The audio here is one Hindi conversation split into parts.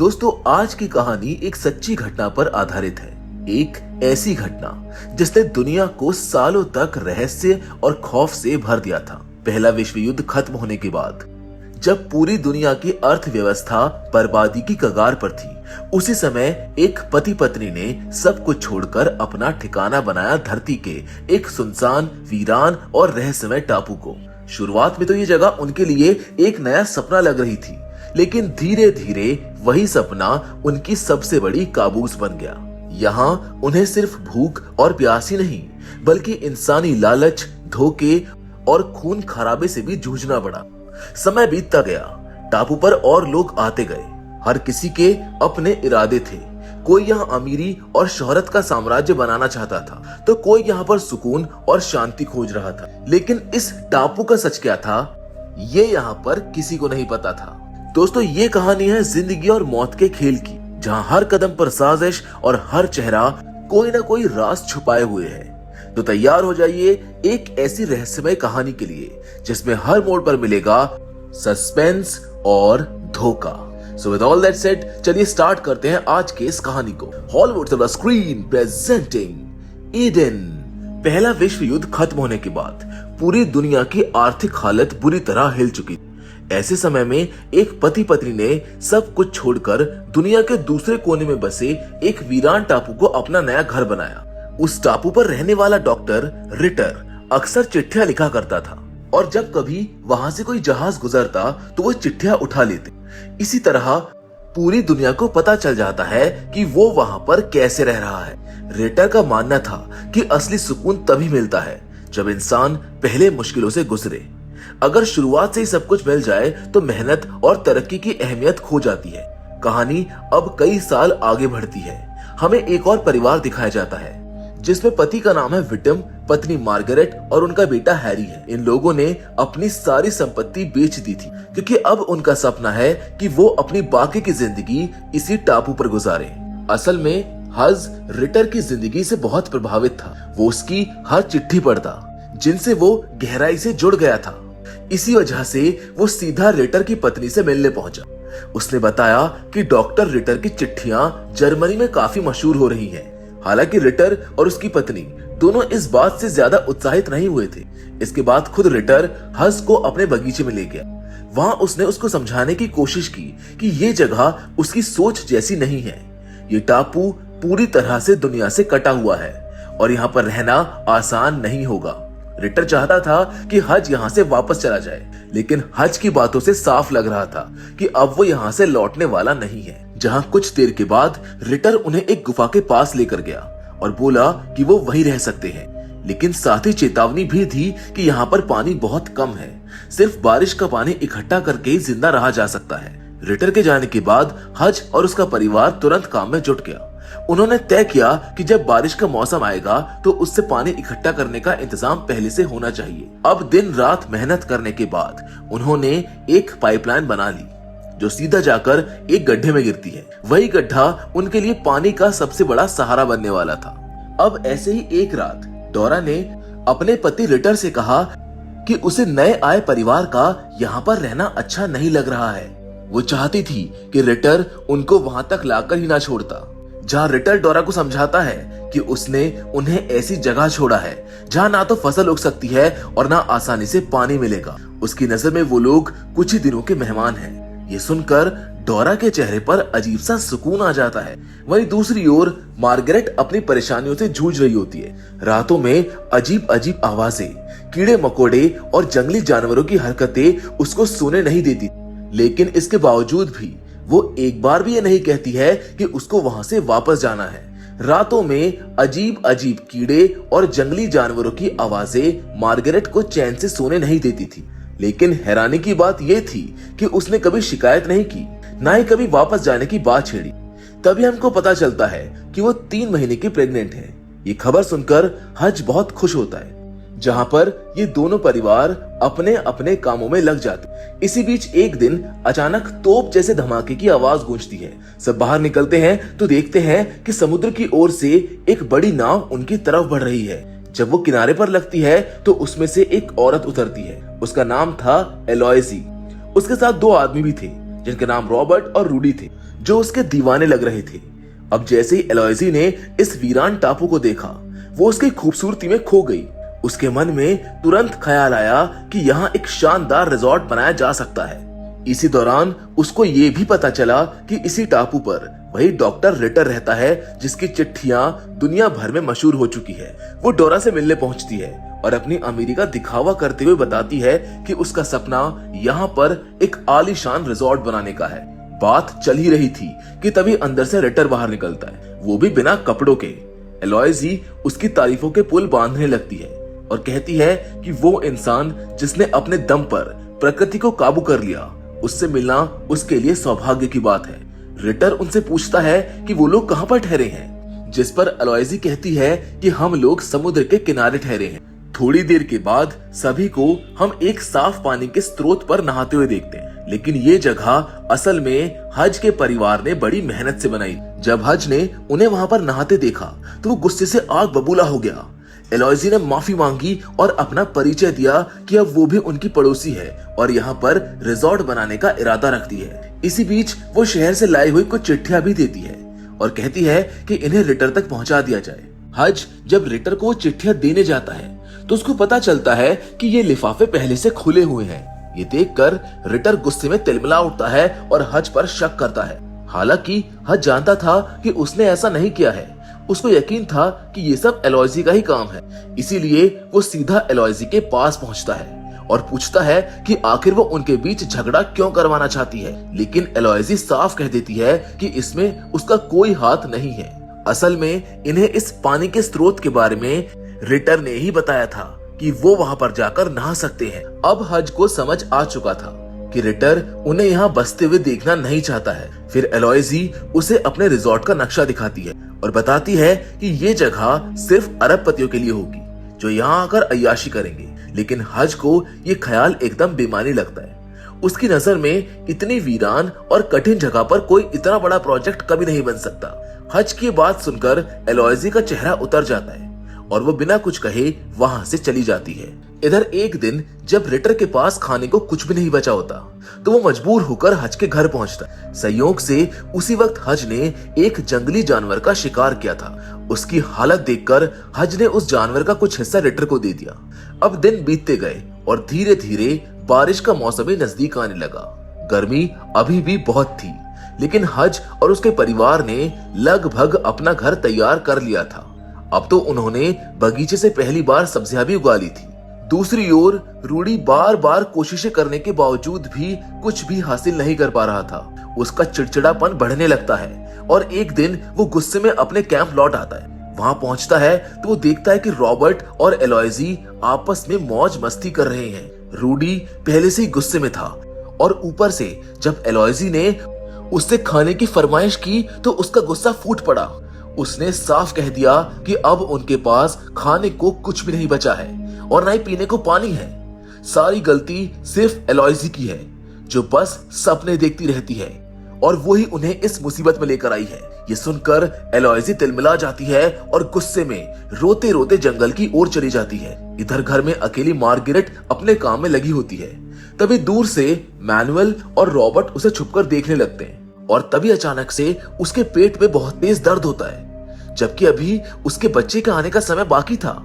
दोस्तों, आज की कहानी एक सच्ची घटना पर आधारित है। एक ऐसी घटना जिसने दुनिया को सालों तक रहस्य और खौफ से भर दिया था। पहला विश्व युद्ध खत्म होने के बाद जब पूरी दुनिया की अर्थव्यवस्था बर्बादी की कगार पर थी, उसी समय एक पति पत्नी ने सब कुछ छोड़कर अपना ठिकाना बनाया धरती के एक सुनसान, वीरान और रहस्यमय टापू को। शुरुआत में तो ये जगह उनके लिए एक नया सपना लग रही थी, लेकिन धीरे धीरे वही सपना उनकी सबसे बड़ी काबूस बन गया। यहाँ उन्हें सिर्फ भूख और प्यास ही नहीं, बल्कि इंसानी लालच, धोखे और खून खराबे से भी जूझना पड़ा। समय बीतता गया, टापू पर और लोग आते गए। हर किसी के अपने इरादे थे। कोई यहाँ अमीरी और शोहरत का साम्राज्य बनाना चाहता था, तो कोई यहाँ पर सुकून और शांति खोज रहा था। लेकिन इस टापू का सच क्या था, ये यहाँ पर किसी को नहीं पता था। दोस्तों, ये कहानी है जिंदगी और मौत के खेल की, जहाँ हर कदम पर साजिश और हर चेहरा कोई ना कोई राज छुपाए हुए है। तो तैयार हो जाइए एक ऐसी रहस्यमय कहानी के लिए जिसमें हर मोड़ पर मिलेगा सस्पेंस और धोखा। So with all that said, चलिए स्टार्ट करते हैं आज के इस कहानी को। Hollywood silver screen presenting Eden. पहला विश्व युद्ध खत्म होने के बाद पूरी दुनिया की आर्थिक हालत बुरी तरह हिल चुकी। ऐसे समय में एक पति पत्नी ने सब कुछ छोड़कर दुनिया के दूसरे कोने में बसे एक वीरान टापू को अपना नया घर बनाया। उस टापू पर रहने वाला डॉक्टर रिटर अक्सर चिट्ठियां लिखा करता था, और जब कभी वहां से कोई जहाज गुजरता तो वो चिट्ठियां उठा लेते। इसी तरह पूरी दुनिया को पता चल जाता है कि वो वहां पर कैसे रह रहा है। रिटर का मानना था कि असली सुकून तभी मिलता है जब इंसान पहले मुश्किलों से गुजरे। अगर शुरुआत से ही सब कुछ मिल जाए तो मेहनत और तरक्की की अहमियत खो जाती है। कहानी अब कई साल आगे बढ़ती है। हमें एक और परिवार दिखाया जाता है जिसमें पति का नाम है विटम, पत्नी मार्गरेट और उनका बेटा हैरी है। इन लोगों ने अपनी सारी संपत्ति बेच दी थी, क्योंकि अब उनका सपना है कि वो अपनी बाकी की जिंदगी इसी टापू पर गुजारे। असल में हज रिटर की जिंदगी से बहुत प्रभावित था। वो उसकी हर चिट्ठी पढ़ता, जिनसे वो गहराई से जुड़ गया था। इसी वजह से वो सीधा रिटर की पत्नी से मिलने पहुंचा। उसने बताया कि डॉक्टर रिटर की चिट्ठियां जर्मनी में काफी मशहूर हो रही हैं। हालांकि रिटर और उसकी पत्नी दोनों इस बात से ज्यादा उत्साहित नहीं हुए थे। इसके बाद खुद रिटर हज को अपने बगीचे में ले गया। वहां उसने उसको समझाने की कोशिश की कि ये जगह उसकी सोच जैसी नहीं है। ये टापू पूरी तरह से दुनिया से कटा हुआ है और यहाँ पर रहना आसान नहीं होगा। रिटर चाहता था कि हज यहाँ से वापस चला जाए, लेकिन हज की बातों से साफ लग रहा था कि अब वो यहाँ से लौटने वाला नहीं है। जहाँ कुछ देर के बाद रिटर उन्हें एक गुफा के पास लेकर गया और बोला कि वो वहीं रह सकते हैं, लेकिन साथ ही चेतावनी भी थी कि यहाँ पर पानी बहुत कम है। सिर्फ बारिश का पानी इकट्ठा करके ही जिंदा रहा जा सकता है। रिटर के जाने के बाद हज और उसका परिवार तुरंत काम में जुट गया। उन्होंने तय किया कि जब बारिश का मौसम आएगा तो उससे पानी इकट्ठा करने का इंतजाम पहले से होना चाहिए। अब दिन रात मेहनत करने के बाद उन्होंने एक पाइपलाइन बना ली जो सीधा जाकर एक गड्ढे में गिरती है। वही गड्ढा उनके लिए पानी का सबसे बड़ा सहारा बनने वाला था। अब ऐसे ही एक रात डोरा ने अपने पति रिटर से कहा कि उसे नए आए परिवार का यहाँ पर रहना अच्छा नहीं लग रहा है। वो चाहती थी कि रिटर उनको वहां तक लाकर ही ना छोड़ता। जहाँ रिटर डोरा को समझाता है कि उसने उन्हें ऐसी जगह छोड़ा है जहाँ ना तो फसल उग सकती है और ना आसानी से पानी मिलेगा। उसकी नजर में वो लोग कुछ ही दिनों के मेहमान हैं। ये सुनकर डोरा के चेहरे पर अजीब सा सुकून आ जाता है। वहीं दूसरी ओर मार्गरेट अपनी परेशानियों से जूझ रही होती है। रातों में अजीब अजीब आवाजें, कीड़े मकोड़े और जंगली जानवरों की हरकतें उसको सोने नहीं देती। लेकिन इसके बावजूद भी वो एक बार भी ये नहीं कहती है कि उसको वहां से वापस जाना है। रातों में अजीब अजीब कीड़े और जंगली जानवरों की आवाजें मार्गरेट को चैन से सोने नहीं देती थी। लेकिन हैरानी की बात यह थी कि उसने कभी शिकायत नहीं की, ना ही कभी वापस जाने की बात छेड़ी। तभी हमको पता चलता है कि वो 3 महीने की प्रेग्नेंट है। ये खबर सुनकर हज बहुत खुश होता है, जहाँ पर ये दोनों परिवार अपने अपने कामों में लग जाते। इसी बीच एक दिन अचानक तोप जैसे धमाके की आवाज गूंजती है। सब बाहर निकलते हैं तो देखते हैं कि समुद्र की ओर से एक बड़ी नाव उनकी तरफ बढ़ रही है। जब वो किनारे पर लगती है तो उसमें से एक औरत उतरती है। उसका नाम था एलोइसी। उसके साथ 2 आदमी भी थे जिनके नाम रॉबर्ट और रूडी थे। जो उसके दीवाने लग रहे थे। अब जैसे ही एलॉयजी ने इस वीरान टापू को देखा, वो उसकी खूबसूरती में खो गई। उसके मन में तुरंत ख्याल आया कि यहाँ एक शानदार रिजॉर्ट बनाया जा सकता है। इसी दौरान उसको ये भी पता चला कि इसी टापू पर वही डॉक्टर रिटर रहता है जिसकी चिट्ठियां दुनिया भर में मशहूर हो चुकी है। वो डोरा से मिलने पहुंचती है और अपनी अमीरी का दिखावा करते हुए बताती है कि उसका सपना यहाँ पर एक आलीशान रिजॉर्ट बनाने का है। बात चल ही रही थी कि तभी अंदर से रिटर बाहर निकलता है, वो भी बिना कपड़ों के। एलॉयजी उसकी तारीफों के पुल बांधने लगती है और कहती है कि वो इंसान जिसने अपने दम पर प्रकृति को काबू कर लिया, उससे मिलना उसके लिए सौभाग्य की बात है। रिटर उनसे पूछता है कि वो लोग कहाँ पर ठहरे हैं, जिस पर एलॉयजी कहती है कि हम लोग समुद्र के किनारे ठहरे हैं। थोड़ी देर के बाद सभी को हम एक साफ पानी के स्रोत पर नहाते हुए देखते हैं, लेकिन ये जगह असल में हज के परिवार ने बड़ी मेहनत से बनाई। जब हज ने उन्हें वहां पर नहाते देखा तो वो गुस्से से आग बबूला हो गया। एलॉयजी ने माफी मांगी और अपना परिचय दिया कि अब वो भी उनकी पड़ोसी है और यहाँ पर रिजॉर्ट बनाने का इरादा रखती है। इसी बीच वो शहर से लाई हुई कुछ चिट्ठियां भी देती है और कहती है कि इन्हें रिटर तक पहुंचा दिया जाए। हज जब रिटर को चिट्ठियां देने जाता है तो उसको पता चलता है कि ये लिफाफे पहले से खुले हुए हैं। ये देखकर रिटर गुस्से में तिलमिला उठता है और हज पर शक करता है। हालांकि हज जानता था कि उसने ऐसा नहीं किया है। उसको यकीन था कि ये सब एलॉयजी का ही काम है, इसीलिए वो सीधा एलॉयजी के पास पहुंचता है और पूछता है कि आखिर वो उनके बीच झगड़ा क्यों करवाना चाहती है। लेकिन एलॉयजी साफ कह देती है कि इसमें उसका कोई हाथ नहीं है। असल में इन्हें इस पानी के स्रोत के बारे में रिटर ने ही बताया था कि वो वहां पर जाकर नहा सकते हैं। अब हज को समझ आ चुका था कि रिटर उन्हें यहाँ बसते हुए देखना नहीं चाहता है। फिर एलॉयजी उसे अपने रिजॉर्ट का नक्शा दिखाती है और बताती है कि ये जगह सिर्फ अरबपतियों के लिए होगी जो यहाँ आकर अय्याशी करेंगे। लेकिन हज को ये ख्याल एकदम बेमानी लगता है। उसकी नजर में इतनी वीरान और कठिन जगह पर कोई इतना बड़ा प्रोजेक्ट कभी नहीं बन सकता। हज की बात सुनकर एलॉयजी का चेहरा उतर जाता है और वो बिना कुछ कहे वहां से चली जाती है। इधर एक दिन जब रिटर के पास खाने को कुछ भी नहीं बचा होता तो वो मजबूर होकर हज के घर पहुंचता है। संयोग से उसी वक्त हज ने एक जंगली जानवर का शिकार किया था। उसकी हालत देखकर हज ने उस जानवर का कुछ हिस्सा रिटर को दे दिया। अब दिन बीतते गए और धीरे धीरे बारिश का मौसम भी नजदीक आने लगा। गर्मी अभी भी बहुत थी, लेकिन हज और उसके परिवार ने लगभग अपना घर तैयार कर लिया था। अब तो उन्होंने बगीचे से पहली बार सब्जियां भी उगा ली थी। दूसरी ओर रूडी बार बार कोशिशें करने के बावजूद भी कुछ भी हासिल नहीं कर पा रहा था। उसका चिड़चिड़ापन बढ़ने लगता है और एक दिन वो गुस्से में अपने कैंप लौट आता है। वहां पहुंचता है तो वो देखता है कि रॉबर्ट और एलॉयजी आपस में मौज मस्ती कर रहे हैं। रूडी पहले से ही गुस्से में था और ऊपर से जब एलॉयजी ने उससे खाने की फरमाइश की तो उसका गुस्सा फूट पड़ा। उसने साफ कह दिया कि अब उनके पास खाने को कुछ भी नहीं बचा है और ना ही पीने को पानी है। सारी गलती सिर्फ एलॉयजी की है जो बस सपने देखती रहती है और वही उन्हें इस मुसीबत में लेकर आई है। ये सुनकर एलॉयजी तिलमिला जाती है और गुस्से में रोते रोते जंगल की ओर चली जाती है। इधर घर में अकेली मार्गरेट अपने काम में लगी होती है। तभी दूर से मैनुअल और रॉबर्ट उसे छुपकर देखने लगते हैं और तभी अचानक से उसके पेट में बहुत तेज दर्द होता है, जबकि अभी उसके बच्चे के आने का समय बाकी था।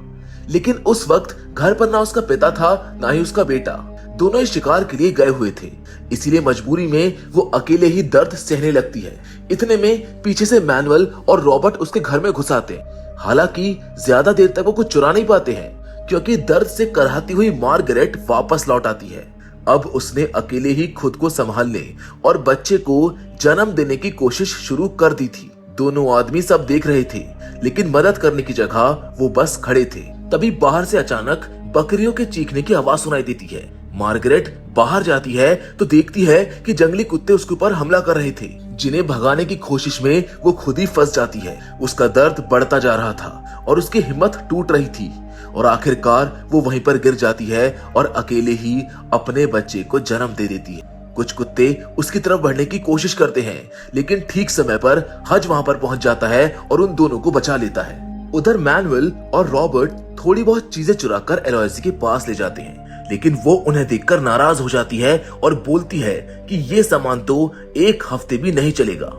लेकिन उस वक्त घर पर ना उसका पिता था ना ही उसका बेटा, दोनों ही शिकार के लिए गए हुए थे। इसीलिए मजबूरी में वो अकेले ही दर्द सहने लगती है। इतने में पीछे से मैनुअल और रॉबर्ट उसके घर में घुस आते हैं। हालांकि ज्यादा देर तक वो कुछ चुरा नहीं पाते हैं क्योंकि दर्द से कराहती हुई मार्गरेट वापस लौट आती है। अब उसने अकेले ही खुद को संभालने और बच्चे को जन्म देने की कोशिश शुरू कर दी थी। दोनों आदमी सब देख रहे थे, लेकिन मदद करने की जगह वो बस खड़े थे। तभी बाहर से अचानक बकरियों के चीखने की आवाज सुनाई देती है। मार्गरेट बाहर जाती है तो देखती है कि जंगली कुत्ते उसके ऊपर हमला कर रहे थे, जिन्हें भगाने की कोशिश में वो खुद ही फंस जाती है। उसका दर्द बढ़ता जा रहा था और उसकी हिम्मत टूट रही थी और आखिरकार वो वहीं पर गिर जाती है और अकेले ही अपने बच्चे को जन्म दे देती है। कुछ कुत्ते उसकी तरफ बढ़ने की कोशिश करते हैं, लेकिन ठीक समय पर हज वहां पर पहुंच जाता है और उन दोनों को बचा लेता है। उधर मैनुअल और रॉबर्ट थोड़ी बहुत चीजें चुराकर एलॉयजी के पास ले जाते हैं, लेकिन वो उन्हें देखकर नाराज हो जाती है और बोलती है कि ये सामान तो एक हफ्ते भी नहीं चलेगा।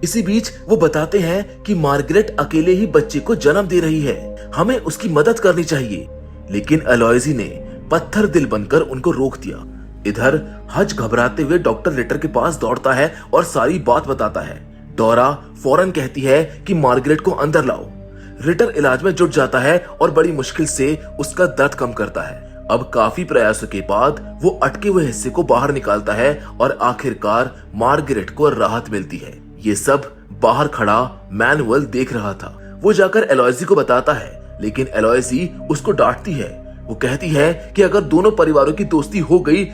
इसी बीच वो बताते हैं कि मार्गरेट अकेले ही बच्चे को जन्म दे रही है, हमें उसकी मदद करनी चाहिए। लेकिन एलॉयजी ने पत्थर दिल बनकर उनको रोक दिया। इधर हज घबराते हुए डॉक्टर रिटर के पास दौड़ता है और सारी बात बताता है। डोरा फौरन कहती है कि मार्गरेट को अंदर लाओ। रिटर इलाज में जुट जाता है और बड़ी मुश्किल से उसका दर्द कम करता है। अब काफी प्रयासों के बाद वो अटके हुए हिस्से को बाहर निकालता है और आखिरकार मार्गरेट को राहत मिलती है। ये सब बाहर खड़ा मैनुअल देख रहा था। वो जाकर एलॉयजी को बताता है, लेकिन एलॉयजी उसको डांटती है। वो कहती है कि अगर दोनों परिवारों की दोस्ती हो गई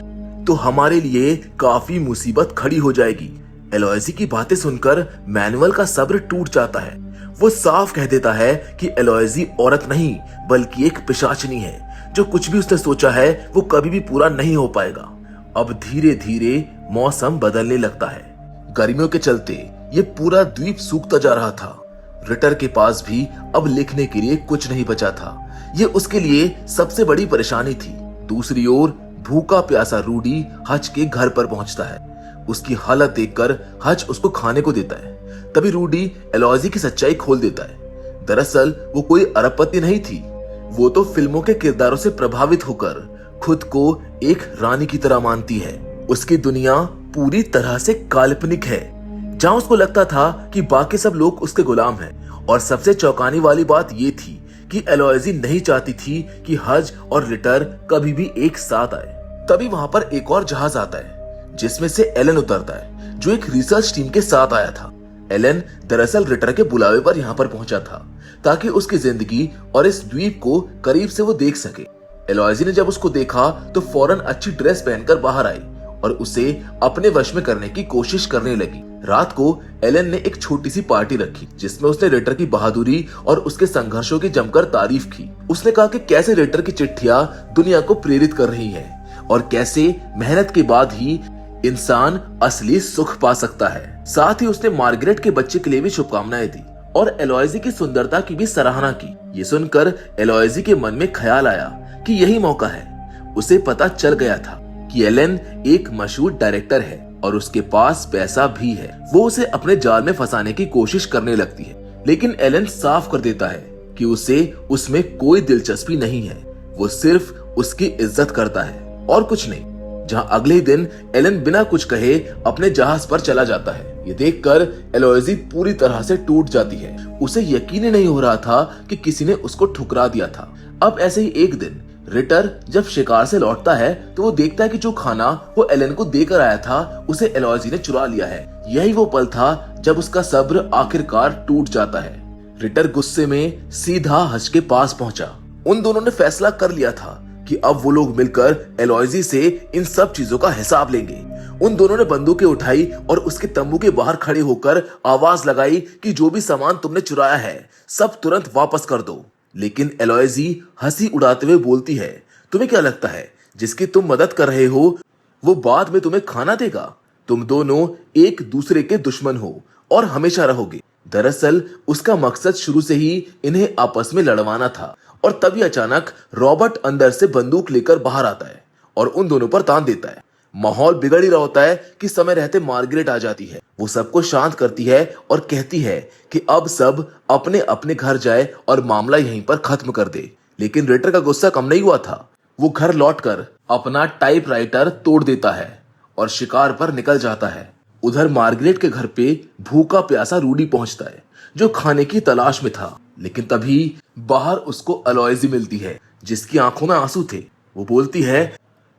तो हमारे लिए काफी मुसीबत खड़ी हो जाएगी। एलॉयजी की बातें सुनकर मैनुअल का सब्र टूट जाता है। वो साफ कह देता है कि एलॉयजी औरत नहीं बल्कि एक पिशाचनी है। जो कुछ भी उसने सोचा है वो कभी भी पूरा नहीं हो पाएगा। अब धीरे धीरे मौसम बदलने लगता है। गर्मियों के चलते ये पूरा द्वीप सूखता जा रहा था। रिटर के पास भी अब लिखने के लिए कुछ नहीं बचा था। ये उसके लिए सबसे बड़ी परेशानी थी। दूसरी ओर भूखा प्यासा रूडी हज के घर पर पहुंचता है। उसकी हालत देखकर हज उसको खाने को देता है। तभी रूडी एलॉयजी की सच्चाई खोल देता है। दरअसल वो कोई अरबपति नहीं थी। वो तो फिल्मों के किरदारों से प्रभावित होकर खुद को एक रानी की तरह मानती है। उसकी दुनिया पूरी तरह से काल्पनिक है, जहां उसको लगता था कि बाकी सब लोग उसके गुलाम हैं। और सबसे चौंकाने वाली बात ये थी कि एलॉयजी नहीं चाहती थी कि हज और रिटर कभी भी एक साथ आए। तभी वहां पर एक और जहाज आता है जिसमें से एलन उतरता है, जो एक रिसर्च टीम के साथ आया था। एलन दरअसल रिटर के बुलावे पर यहाँ पर पहुंचा था ताकि उसकी जिंदगी और इस द्वीप को करीब से वो देख सके। एलॉयजी ने जब उसको देखा तो फौरन अच्छी ड्रेस पहनकर बाहर आई और उसे अपने वश में करने की कोशिश करने लगी। रात को एलन ने एक छोटी सी पार्टी रखी जिसमें उसने रिटर की बहादुरी और उसके संघर्षों की जमकर तारीफ की। उसने कहा कि कैसे रिटर की चिट्ठियां दुनिया को प्रेरित कर रही हैं और कैसे मेहनत के बाद ही इंसान असली सुख पा सकता है। साथ ही उसने मार्गरेट के बच्चे के लिए भी शुभकामनाएं दी और एलॉयजी की सुंदरता की भी सराहना की। ये सुनकर एलॉयजी के मन में ख्याल आया कि यही मौका है। उसे पता चल गया था कि एलन एक मशहूर डायरेक्टर है और उसके पास पैसा भी है। वो उसे अपने जाल में फंसाने की कोशिश करने लगती है, लेकिन एलन साफ कर देता है कि उसे उसमें कोई दिलचस्पी नहीं है। वो सिर्फ उसकी इज्जत करता है और कुछ नहीं। जहां अगले दिन एलन बिना कुछ कहे अपने जहाज पर चला जाता है। ये देखकर एलॉयजी पूरी तरह से टूट जाती है। उसे यकीन ही नहीं हो रहा था कि किसी ने उसको ठुकरा दिया था। अब ऐसे ही एक दिन रिटर जब शिकार से लौटता है तो वो देखता है कि जो खाना वो एलन को देकर आया था उसे एलॉयजी ने चुरा लिया है। यही वो पल था जब उसका सब्र आखिरकार टूट जाता है। रिटर गुस्से में सीधा हज के पास पहुंचा। उन दोनों ने फैसला कर लिया था कि अब वो लोग मिलकर एलॉयजी से इन सब चीजों का हिसाब लेंगे। उन दोनों ने बंदूकें उठाई और उसके तंबू के बाहर खड़े होकर आवाज लगाई कि जो भी सामान तुमने चुराया है सब तुरंत वापस कर दो। लेकिन एलॉयजी हंसी उड़ाते हुए बोलती है, तुम्हें क्या लगता है जिसकी तुम मदद कर रहे हो वो बाद में तुम्हें खाना देगा? तुम दोनों एक दूसरे के दुश्मन हो और हमेशा रहोगे। दरअसल उसका मकसद शुरू से ही इन्हें आपस में लड़वाना था। और तभी अचानक रॉबर्ट अंदर से बंदूक लेकर बाहर आता है और उन दोनों पर तान देता है। माहौल बिगड़ ही रहा होता है कि समय रहते मार्गरेट आ जाती है। वो सबको शांत करती है और कहती है कि अब सब अपने अपने घर जाए और मामला यहीं पर खत्म कर दे। लेकिन रिटर का गुस्सा कम नहीं हुआ था। वो घर लौटकर अपना टाइपराइटर तोड़ देता है और शिकार पर निकल जाता है। उधर मार्गरेट के घर पे भूखा प्यासा रूडी पहुंचता है जो खाने की तलाश में था। लेकिन तभी बाहर उसको एलॉयजी मिलती है जिसकी आंखों में आंसू थे। वो बोलती है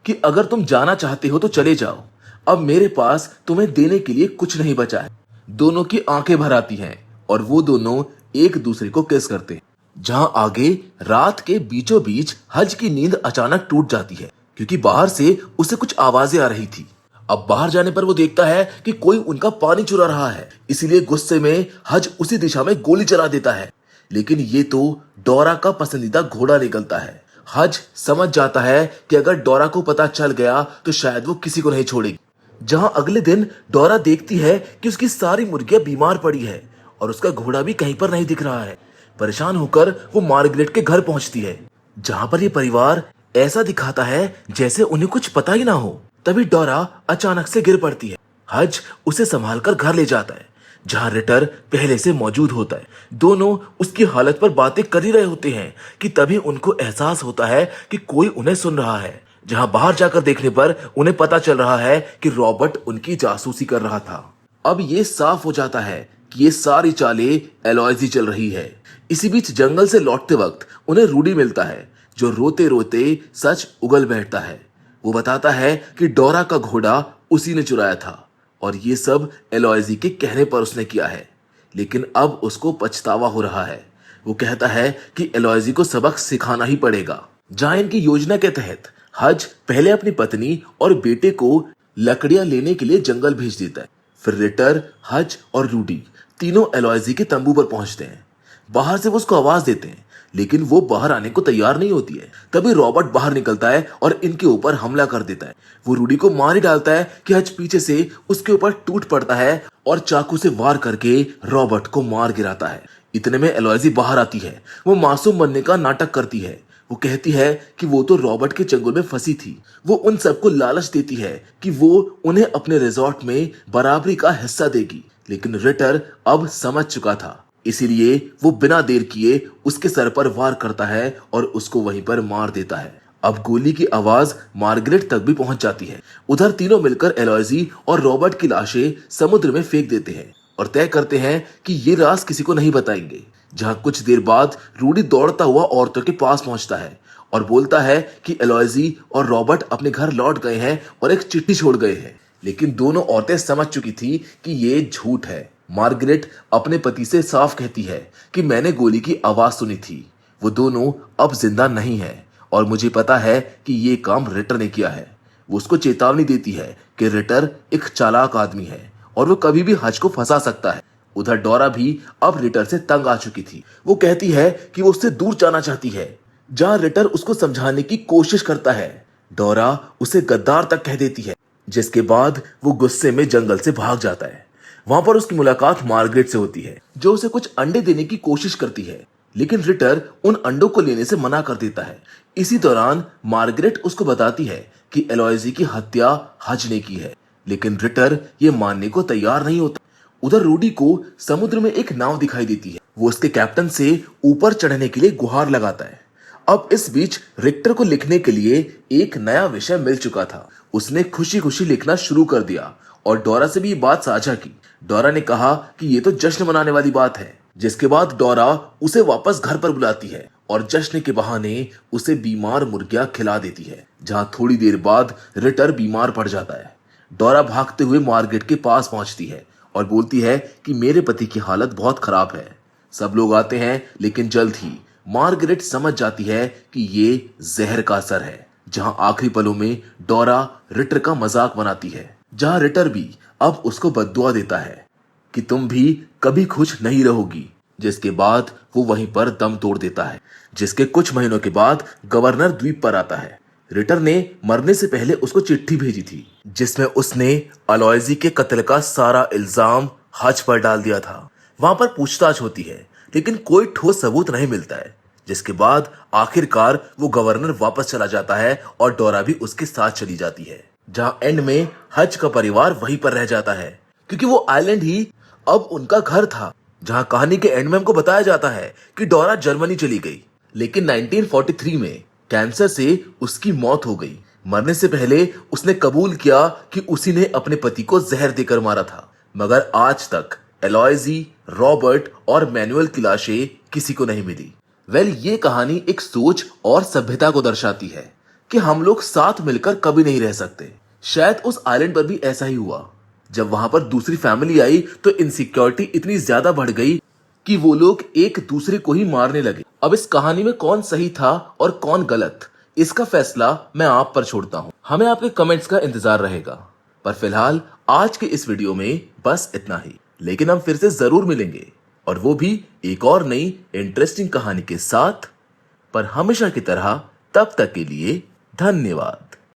कि अगर तुम जाना चाहते हो तो चले जाओ, अब मेरे पास तुम्हें देने के लिए कुछ नहीं बचा है। दोनों की आंखें भर आती हैं और वो दोनों एक दूसरे को किस करते हैं। जहां आगे रात के बीचों बीच हज की नींद अचानक टूट जाती है क्योंकि बाहर से उसे कुछ आवाजें आ रही थी। अब बाहर जाने पर वो देखता है कि कोई उनका पानी चुरा रहा है। इसीलिए गुस्से में हज उसी दिशा में गोली चला देता है। लेकिन ये तो डोरा का पसंदीदा घोड़ा निकलता है। हज समझ जाता है कि अगर डोरा को पता चल गया तो शायद वो किसी को नहीं छोड़ेगी। जहां अगले दिन डोरा देखती है कि उसकी सारी मुर्गियां बीमार पड़ी है और उसका घोड़ा भी कहीं पर नहीं दिख रहा है। परेशान होकर वो मार्गरेट के घर पहुंचती है जहां पर ये परिवार ऐसा दिखाता है जैसे उन्हें कुछ पता ही ना हो। तभी डोरा अचानक से गिर पड़ती है। हज उसे संभालकर घर ले जाता है। जहां रिटर पहले से मौजूद होता है। दोनों उसकी हालत पर बातें कर ही रहे होते हैं कि तभी उनको एहसास होता है कि कोई उन्हें सुन रहा है। जहां बाहर जाकर देखने पर उन्हें पता चल रहा है कि रॉबर्ट उनकी जासूसी कर रहा था। अब ये साफ हो जाता है कि ये सारी चालें एलॉयजी चल रही है। इसी बीच जंगल से लौटते वक्त उन्हें रूडी मिलता है, जो रोते रोते सच उगल बैठता है। वो बताता है कि डोरा का घोड़ा उसी ने चुराया था और ये सब एलॉयजी के कहने पर उसने किया है, लेकिन अब उसको पछतावा हो रहा है। वो कहता है कि एलॉयजी को सबक सिखाना ही पड़ेगा। जहां इनकी योजना के तहत हज पहले अपनी पत्नी और बेटे को लकड़ियां लेने के लिए जंगल भेज देता है। फिर रिटर, हज और रूडी तीनों एलॉयजी के तंबू पर पहुंचते हैं। बाहर से वो उसको आवाज देते हैं, लेकिन वो बाहर आने को तैयार नहीं होती है। तभी रॉबर्ट बाहर निकलता है और इनके ऊपर हमला कर देता है। वो रूडी को मार ही डालता है कि हज पीछे से उसके ऊपर टूट पड़ता है और चाकू से वार करके रॉबर्ट को मार गिराता है। इतने में एलॉयजी बाहर आती है। वो मासूम बनने का नाटक करती है। वो कहती है कि वो तो रॉबर्ट के चंगुल में फंसी थी। वो उन सबको लालच देती है कि वो उन्हें अपने रिजॉर्ट में बराबरी का हिस्सा देगी, लेकिन रिटर अब समझ चुका था। इसीलिए वो बिना देर किए उसके सर पर वार करता है और उसको वहीं पर मार देता है। अब गोली की आवाज मार्गरेट तक भी पहुंच जाती है। उधर तीनों मिलकर एलॉयजी और रॉबर्ट की लाशें समुद्र में फेंक देते हैं और तय करते हैं कि ये राज किसी को नहीं बताएंगे। जहां कुछ देर बाद रूडी दौड़ता हुआ औरतों के पास पहुंचता है और बोलता है कि एलॉयजी और रॉबर्ट अपने घर लौट गए हैं और एक चिट्ठी छोड़ गए हैं, लेकिन दोनों औरतें समझ चुकी थी कि ये झूठ है। मार्गरेट अपने पति से साफ कहती है कि मैंने गोली की आवाज सुनी थी। वो दोनों अब जिंदा नहीं है और मुझे पता है कि ये काम रिटर ने किया है। वो उसको चेतावनी देती है कि रिटर एक चालाक आदमी है और वो कभी भी हज को फंसा सकता है। उधर डोरा भी अब रिटर से तंग आ चुकी थी। वो कहती है कि वो उससे दूर जाना चाहती है। जहां रिटर उसको समझाने की कोशिश करता है, डोरा उसे गद्दार तक कह देती है, जिसके बाद वो गुस्से में जंगल से भाग जाता है। वहां पर उसकी मुलाकात मार्गरेट से होती है, जो उसे कुछ अंडे देने की कोशिश करती है, लेकिन रिटर उन अंडों को लेने से मना कर देता है। इसी दौरान मार्गरेट उसको बताती है कि एलॉयजी की हत्या हज ने की है, लेकिन रिटर ये मानने को तैयार नहीं होता। उधर रूडी को समुद्र में एक नाव दिखाई देती है। वो उसके कैप्टन से ऊपर चढ़ने के लिए गुहार लगाता है। अब इस बीच रिक्टर को लिखने के लिए एक नया विषय मिल चुका था। उसने खुशी खुशी लिखना शुरू कर दिया और डोरा से भी ये बात साझा की। डोरा ने कहा कि ये तो जश्न मनाने वाली बात है, जिसके बाद डोरा उसे वापस घर पर बुलाती है और जश्न के बहाने उसे बीमार मुर्गियां खिला देती है। जहां थोड़ी देर बाद रिटर बीमार पड़ जाता है। डोरा भागते हुए मार्गरेट के पास पहुंचती है और बोलती है कि मेरे पति की हालत बहुत खराब है। सब लोग आते हैं, लेकिन जल्द ही मार्गरेट समझ जाती है कि ये जहर का असर है। जहां आखिरी पलों में डोरा रिटर का मजाक बनाती है, जहां रिटर भी अब उसको बद्दुआ देता है कि तुम भी कभी खुश नहीं रहोगी, जिसके बाद वो वहीं पर दम तोड़ देता है। जिसके कुछ महीनों के बाद गवर्नर द्वीप पर आता है। रिटर ने मरने से पहले उसको चिट्ठी भेजी थी, जिसमें उसने एलॉयजी के कत्ल का सारा इल्जाम हज पर डाल दिया था। वहां पर पूछताछ होती है, लेकिन कोई ठोस सबूत नहीं मिलता है। जिसके बाद आखिरकार वो गवर्नर वापस चला जाता है और डोरा भी उसके साथ चली जाती है। जहां एंड में हज का परिवार वहीं पर रह जाता है, क्योंकि वो आइलैंड ही अब उनका घर था। जहां कहानी के एंड में हमको बताया जाता है कि डोरा जर्मनी चली गई, लेकिन 1943 में कैंसर से उसकी मौत हो गई। मरने से पहले उसने कबूल किया कि उसी ने अपने पति को जहर देकर मारा था। मगर आज तक एलॉयजी, रॉबर्ट और मैनुअल की लाशें किसी को नहीं मिली। ये कहानी एक सोच और सभ्यता को दर्शाती है कि हम लोग साथ मिलकर कभी नहीं रह सकते। शायद उस आइलैंड पर भी ऐसा ही हुआ। जब वहां पर दूसरी फैमिली आई तो इनसिक्योरिटी इतनी ज्यादा बढ़ गई कि वो लोग एक दूसरे को ही मारने लगे। अब इस कहानी में कौन सही था और कौन गलत, इसका फैसला मैं आप पर छोड़ता हूं। हमें आपके कमेंट्स का इंतजार रहेगा। पर फिलहाल आज के इस वीडियो में बस इतना ही, लेकिन हम फिर से जरूर मिलेंगे, और वो भी एक और नई इंटरेस्टिंग कहानी के साथ। पर हमेशा की तरह तब तक के लिए धन्यवाद।